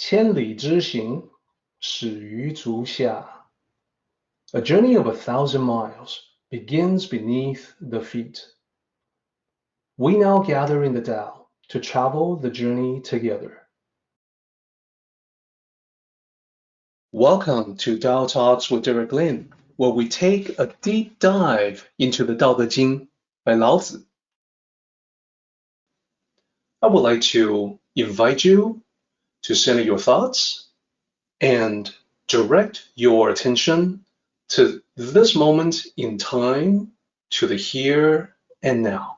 千里之行，始于足下. A journey of 1,000 miles begins beneath the feet. We now gather in the Tao to travel the journey together. Welcome to Tao Talks with Derek Lin, where we take a deep dive into the Daodejing by Lao Zi. I would like to invite you to center your thoughts and direct your attention to this moment in time, to the here and now.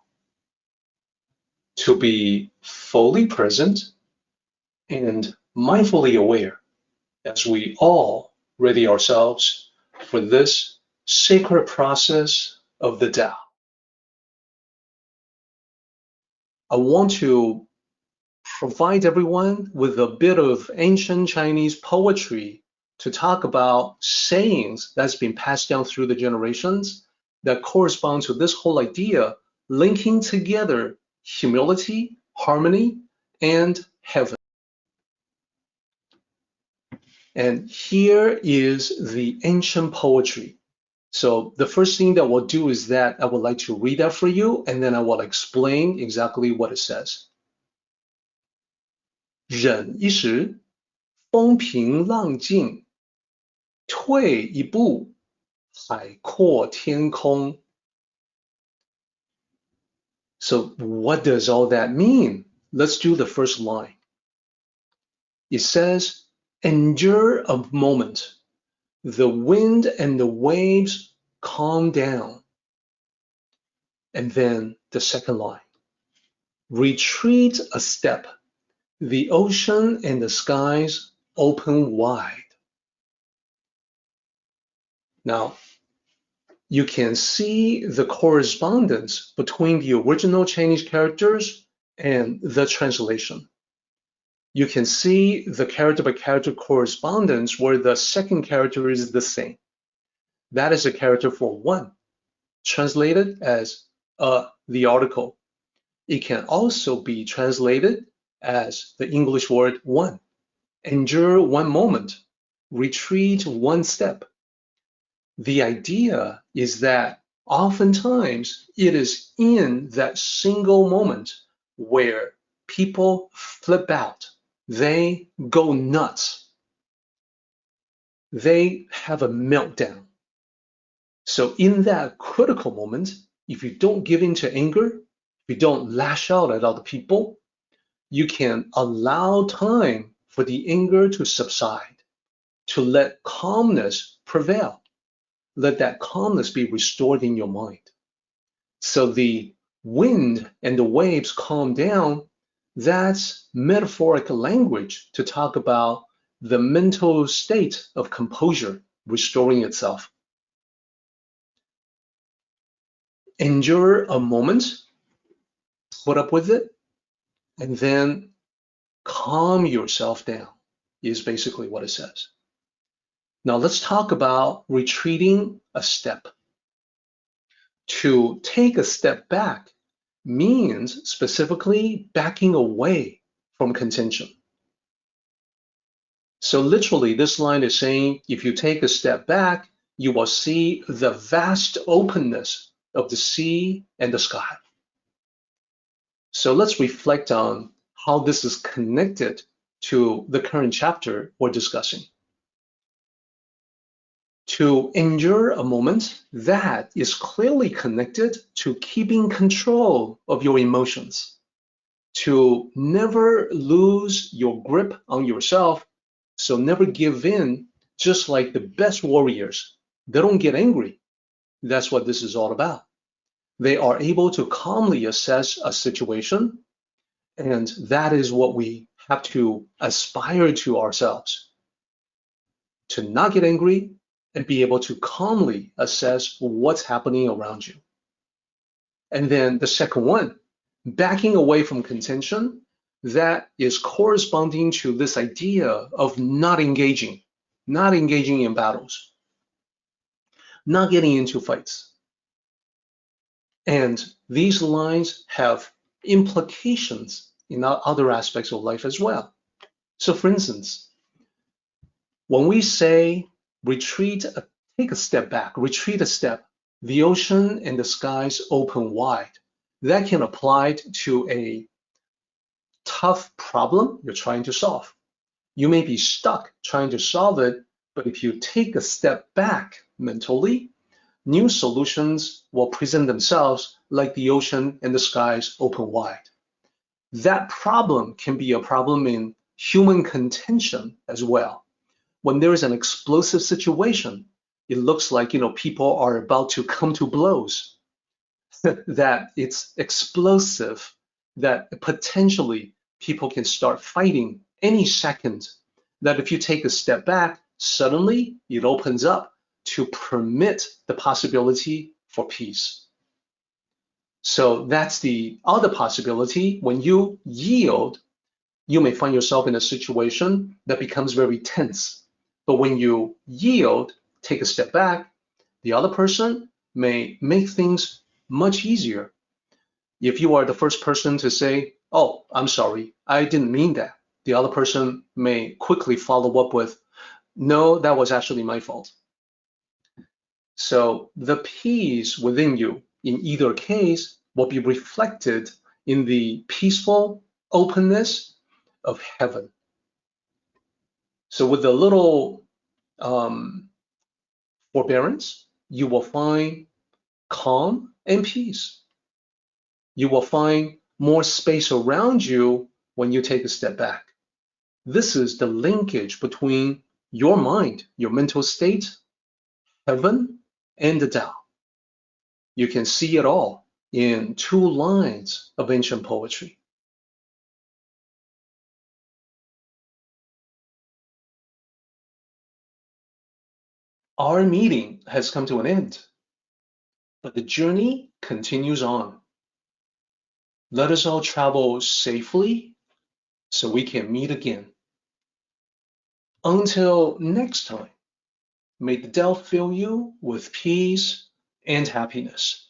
To be fully present and mindfully aware as we all ready ourselves for this sacred process of the Tao. I want to provide everyone with a bit of ancient Chinese poetry to talk about sayings that's been passed down through the generations that correspond to this whole idea linking together humility, harmony, and heaven. And here is the ancient poetry. So the first thing that we'll do is that I would like to read that for you, and then I will explain exactly what it says. 忍一时，风平浪静；退一步，海阔天空。So what does all that mean? Let's do the first line. It says, endure a moment. The wind and the waves calm down. And then the second line. Retreat a step. The ocean and the skies open wide. Now, you can see the correspondence between the original Chinese characters and the translation. You can see the character by character correspondence where the second character is the same. That is a character for one, translated as the article. It can also be translated as the English word one. Endure one moment, retreat one step. The idea is that oftentimes it is in that single moment where people flip out. They go nuts. They have a meltdown. So in that critical moment, if you don't give in to anger, if you don't lash out at other people, you can allow time for the anger to subside, to let calmness prevail. Let that calmness be restored in your mind. So the wind and the waves calm down. That's metaphoric language to talk about the mental state of composure restoring itself. Endure a moment, put up with it, and then calm yourself down is basically what it says. Now let's talk about retreating a step. To take a step back means specifically backing away from contention. So literally this line is saying if you take a step back, you will see the vast openness of the sea and the sky. So let's reflect on how this is connected to the current chapter we're discussing. To endure a moment, that is clearly connected to keeping control of your emotions. To never lose your grip on yourself, so never give in, just like the best warriors. They don't get angry. That's what this is all about. They are able to calmly assess a situation, and that is what we have to aspire to ourselves. To not get angry, and be able to calmly assess what's happening around you. And then the second one, backing away from contention, that is corresponding to this idea of not engaging in battles, not getting into fights. And these lines have implications in other aspects of life as well. So for instance, when we say retreat, take a step back, retreat a step, the ocean and the skies open wide, that can apply to a tough problem you're trying to solve. You may be stuck trying to solve it, but if you take a step back mentally, new solutions will present themselves like the ocean and the skies open wide. That problem can be a problem in human contention as well. When there is an explosive situation, it looks like people are about to come to blows, that it's explosive, that potentially people can start fighting any second, that if you take a step back, suddenly it opens up to permit the possibility for peace. So that's the other possibility. When you yield, you may find yourself in a situation that becomes very tense. But when you yield, take a step back, the other person may make things much easier. If you are the first person to say, "Oh, I'm sorry, I didn't mean that," the other person may quickly follow up with, "No, that was actually my fault." So the peace within you, in either case, will be reflected in the peaceful openness of heaven. So with a little forbearance, you will find calm and peace. You will find more space around you when you take a step back. This is the linkage between your mind, your mental state, heaven, and the Tao. You can see it all in 2 lines of ancient poetry. Our meeting has come to an end, but the journey continues on. Let us all travel safely so we can meet again. Until next time, may the Tao fill you with peace and happiness.